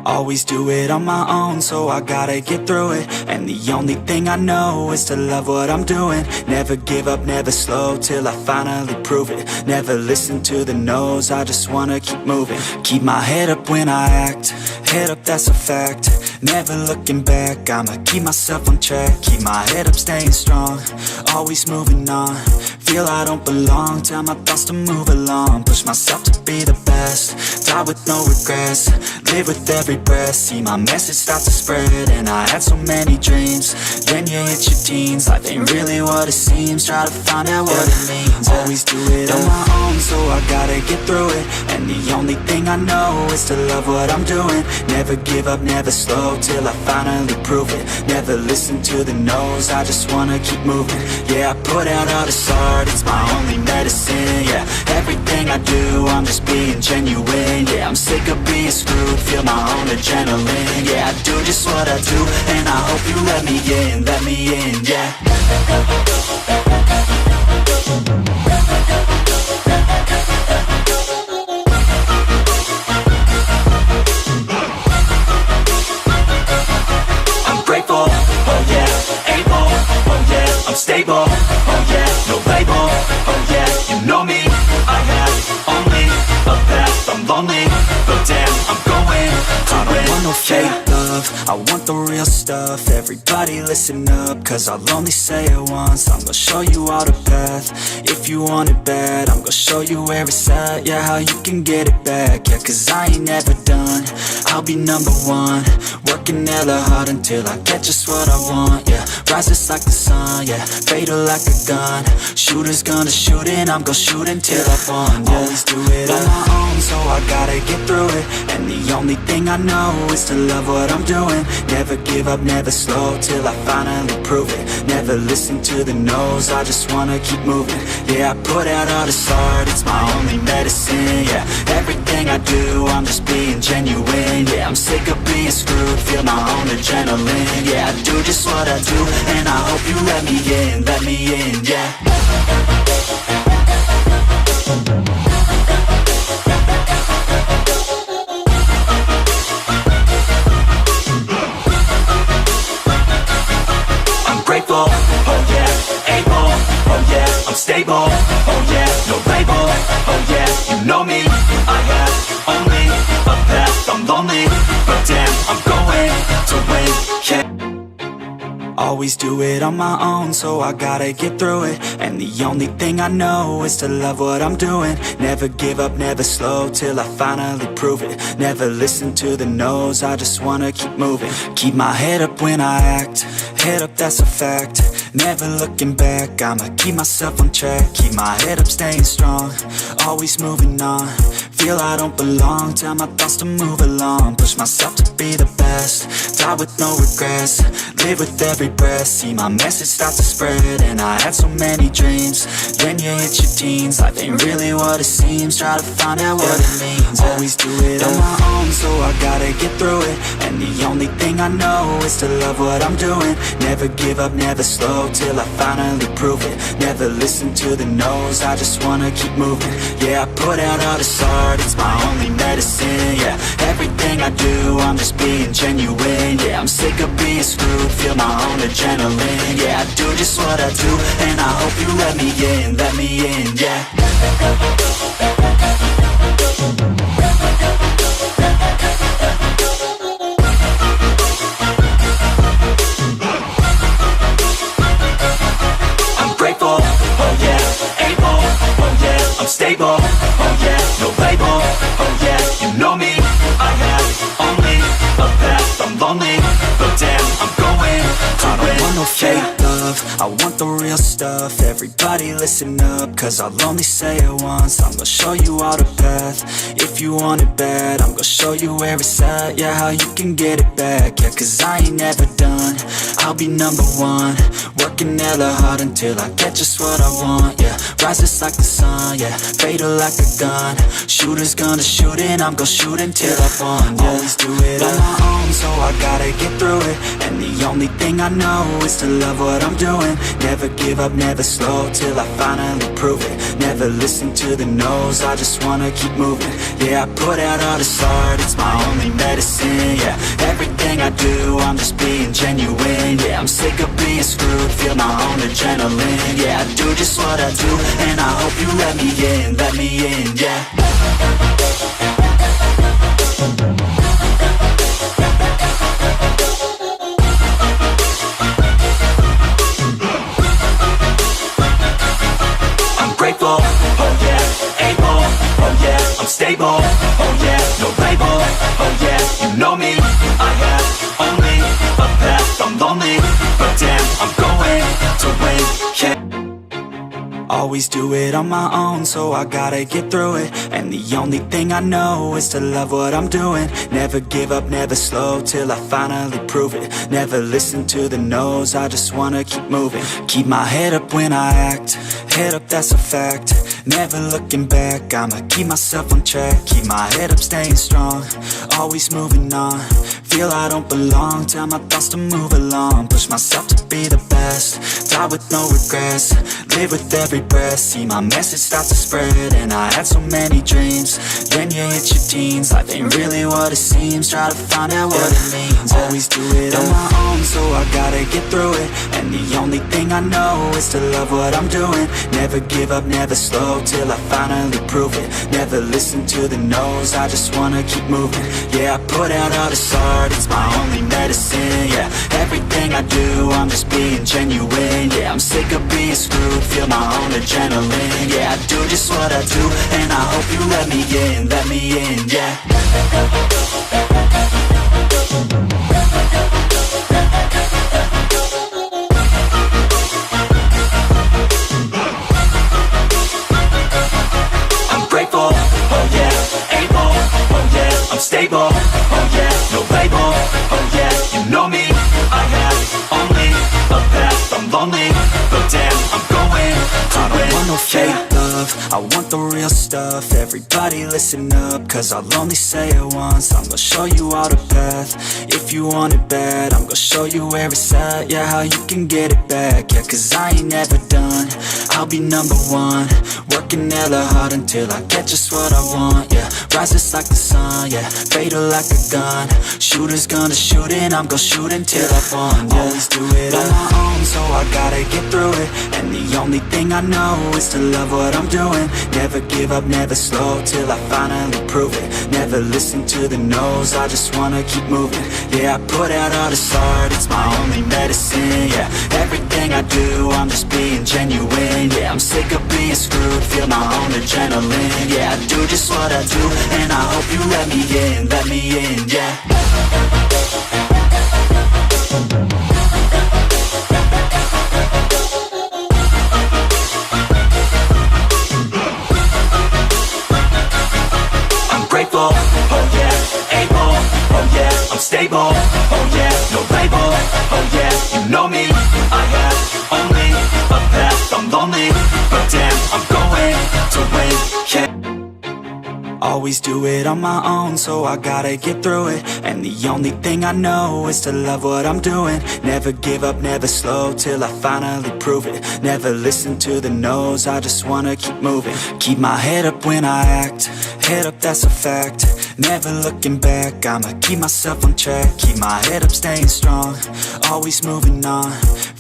Always do it on my own, so I gotta get through it. And the only thing I know is to love what I'm doing. Never give up, never slow, till I finally prove it. Never listen to the no's, I just wanna keep moving. Keep my head up when I act, head up, that's a fact. Never looking back, I'ma keep myself on track. Keep my head up, staying strong, always moving on. Feel I don't belong, tell my thoughts to move along. Push myself to be the best, die with no regrets. Live with every breath, see my message start to spread. And I had so many dreams, then you hit your teens. Life ain't really what it seems, try to find out what it means. Always do it on my own, so I gotta get through it. And the only thing I know is to love what I'm doing. Never give up, never slow, till I finally prove it. Never listen to the no's, I just wanna keep moving. Yeah, I put out all this art, it's my only medicine. Yeah, everything I do, I'm just being genuine. Yeah, I'm sick of being screwed, feel my own adrenaline. Yeah, I do just what I do, and I hope you let me in, yeah. I'm grateful, oh yeah, able, oh yeah, I'm stable, oh yeah, no label, oh yeah, you know me, I have only a path, I'm lonely, but damn, I'm going to win. I don't want no fake love, I want the real stuff. Everybody listen up, cause I'll only say it once. I'm gonna show you all the path, if you want it bad. I'm gonna show you where it's at, yeah, how you can get it back. Yeah, cause I ain't never done, I'll be number one. Working hella hard until I get just what I want, yeah. Rises like the sun, yeah, fatal like a gun. Shooters gonna shoot and I'm gonna shoot until I won, yeah. Always do it on my own, so I gotta get through it. And the only thing I know is to love what I'm doing. Never give up, never slow, till I finally prove it. Never listen to the no's, I just wanna keep moving. Yeah, I put out all this art, it's my only medicine. Yeah, everything I do, I'm just being genuine. Yeah, I'm sick of being screwed, feel my own adrenaline. Yeah, I do just what I do, and I hope you let me in, yeah. Grateful, oh yeah, able, oh yeah, I'm stable, oh yeah, no label, oh yeah, you know me, I have only a path, I'm lonely, but damn, I'm going to win, yeah. Always do it on my own, so I gotta get through it. And the only thing I know is to love what I'm doing. Never give up, never slow, till I finally prove it. Never listen to the no's, I just wanna keep moving. Keep my head up when I act, head up, that's a fact. Never looking back, I'ma keep myself on track. Keep my head up, staying strong, always moving on. Feel I don't belong, tell my thoughts to move along. Push myself to be the best, die with no regrets. Live with every breath, see my message start to spread. And I had so many dreams, then you hit your teens. Life ain't really what it seems, try to find out what it means. Always do it on my own, so I gotta get through it. And the only thing I know is to love what I'm doing. Never give up, never slow, till I finally prove it. Never listen to the no's, I just wanna keep moving. Yeah, I put out all this art, it's my only medicine. Yeah, everything I do, I'm just being genuine. Yeah, I'm sick of being screwed, feel my own adrenaline. Yeah, I do just what I do, and I hope you let me in, yeah. I'm grateful, oh yeah, able, oh yeah, I'm stable, oh yeah, no label, oh yeah, you know me, I have only a path, I'm lonely, but damn, I'm going to win. I don't want no fake love, I want the real stuff. Everybody listen up, cause I'll only say it once. I'm gonna show you all the path, if you want it bad. I'm gonna show you where it's at, yeah, how you can get it back. Yeah, cause I ain't never done, I'll be number one. Working hella hard until I get just what I want, yeah. Rises like the sun, yeah. Fatal like a gun. Shooters gonna shoot and I'm gonna shoot until I fall, yeah. Always do it on my own, so I gotta get through it. And the only thing I know is to love what I'm doing. Never give up, never slow, till I finally prove it. Never listen to the no's, I just wanna keep moving. Yeah, I put out all this art, it's my only medicine, yeah. Everything I do, I'm just being genuine, yeah. I'm sick of being screwed, feel my own adrenaline, yeah. I do just what I do, and I hope you let me in, yeah. I'm grateful, oh yeah, able, oh yeah, I'm stable, oh yeah, no label, oh yeah, you know me, I have only a path, I'm lonely, but damn, I'm going to win, yeah. Always do it on my own, so I gotta get through it. And the only thing I know is to love what I'm doing. Never give up, never slow, till I finally prove it. Never listen to the no's, I just wanna keep moving. Keep my head up when I act, head up, that's a fact. Never looking back, I'ma keep myself on track. Keep my head up, staying strong, always moving on. Feel I don't belong, tell my thoughts to move along. Push myself to be the best, die with no regrets. Live with every breath, see my message start to spread. And I had so many dreams, then you hit your teens. Life ain't really what it seems, try to find out what it means. Always do it on my own, so I gotta get through it. And the only thing I know is to love what I'm doing. Never give up, never slow, till I finally prove it. Never listen to the no's, I just wanna keep moving. Yeah, I put out all this art, it's my only medicine, yeah. Everything I do, I'm just being genuine, yeah. I'm sick of being screwed, feel my own adrenaline, yeah. I do just what I do, and I hope you let me in, yeah. I'm grateful, oh yeah, able, oh yeah, I'm stable, oh yeah, no label, oh yeah, you know me, I have only a path, I'm lonely, but damn, I'm going to win. I don't want no fake love, I want the real stuff. Everybody listen up, cause I'll only say it once. I'm gonna show you all the path, if you want it bad. I'm gonna show you where it's at, yeah, how you can get it back. Yeah, cause I ain't never done, I'll be number one. Working hella hard until I get just what I want, yeah. Rises like the sun, yeah, fatal like a gun. Shooters gonna shoot and I'm gonna shoot until I fall, yeah. Always do it on my own, so I gotta get through it. And the only thing I know is to love what I'm doing. Never give up, never slow, till I finally prove it. Never listen to the no's, I just wanna keep moving. Yeah, I put out all this art, it's my only medicine, yeah. Everything I do, I'm just being genuine, yeah. I'm sick of being screwed, feel my own adrenaline, yeah. I do just what I do, and I hope you let me in, yeah. I'm grateful, oh yeah, able, oh yeah, I'm stable, oh yeah, no label, oh yeah, you know me, I have only a path, I'm lonely, but damn, I'm going to win, yeah. Always do it on my own, so I gotta get through it. And the only thing I know is to love what I'm doing. Never give up, never slow, till I finally prove it. Never listen to the no's, I just wanna keep moving. Keep my head up when I act, head up, that's a fact. Never looking back, I'ma keep myself on track. Keep my head up, staying strong, always moving on.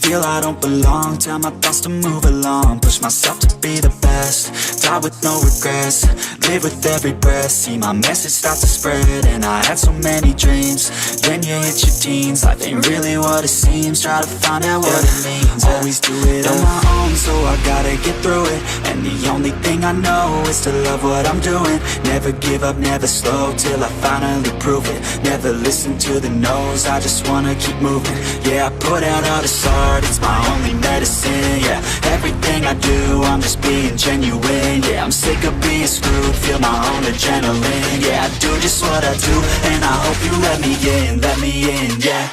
Feel I don't belong, tell my thoughts to move along. Push myself to be the best, die with no regrets. Live with every breath, see my message start to spread. And I had so many dreams, then you hit your teens. Life ain't really what it seems, try to find out what it means. Always do it on my own, so I gotta get through it. And the only thing I know is to love what I'm doing. Never give up, never slow, till I finally prove it. Never listen to the no's, I just wanna keep moving. Yeah, I put out all this art, it's my only medicine, yeah. Everything I do, I'm just being genuine, yeah. I'm sick of being screwed, feel my own adrenaline, yeah. I do just what I do, and I hope you let me in, yeah.